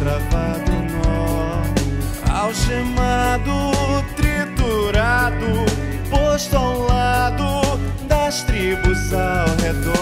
destravado nó, algemado, triturado, posto ao lado das tribos ao redor.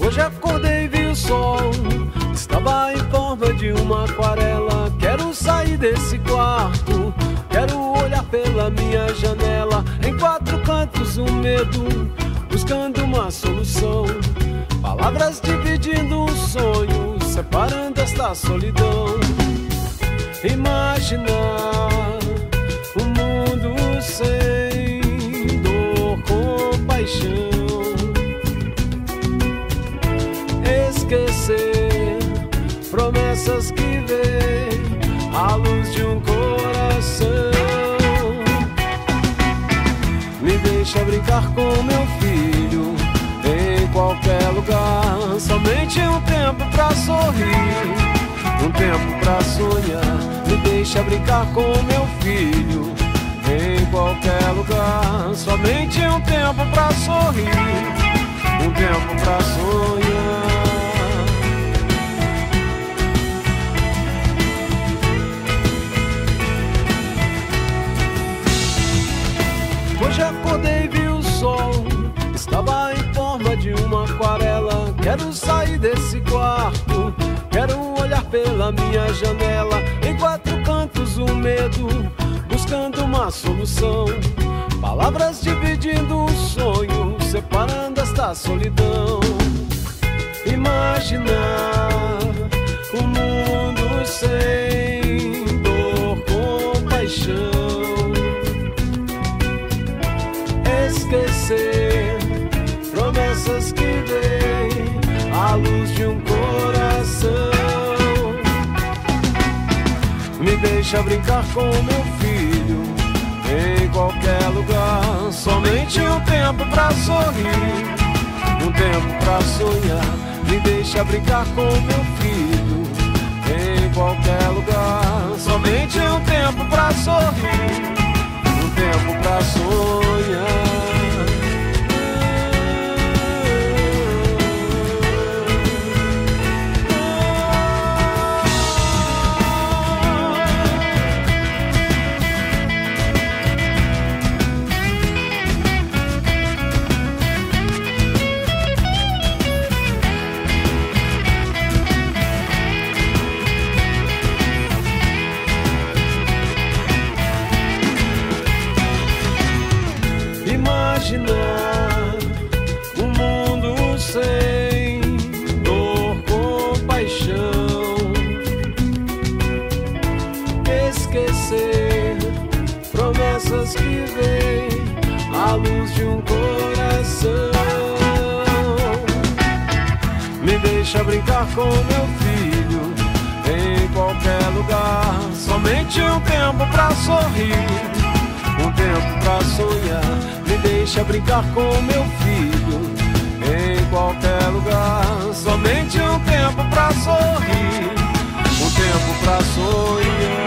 Hoje acordei e vi o sol, estava em forma de uma aquarela. Quero sair desse quarto, quero olhar pela minha janela. Em quatro cantos o medo, buscando uma solução. Palavras dividindo um sonho, separando esta solidão. Imaginar um mundo sem dor, compaixão. Esquecer promessas que vêm à luz de um coração. Me deixa brincar com meu filho em qualquer lugar. Somente um tempo pra sorrir, um tempo pra sonhar. Me deixa brincar com meu filho em qualquer lugar. Somente um tempo pra sorrir, um tempo pra sonhar. Hoje acordei e vi o sol, estava em forma de uma aquarela. Quero sair desse quarto, quero olhar pela minha janela. Em quatro cantos o medo, buscando uma solução. Palavras dividindo um sonho, separando esta solidão. Imaginar um mundo sem dor, compaixão. Esquecer promessas que vêm à luz de um coração. Me deixa brincar com meu filho em qualquer lugar. Somente um tempo pra sorrir, um tempo pra sonhar. Me deixa brincar com meu filho em qualquer lugar. Somente um tempo pra sorrir, um tempo pra sonhar. esquecer promessas que vêm à luz de um coração. Me deixa brincar com meu filho em qualquer lugar. Somente um tempo pra sorrir, um tempo pra sonhar. Me deixa brincar com meu filho em qualquer lugar. Somente um tempo pra sorrir, um tempo pra sonhar.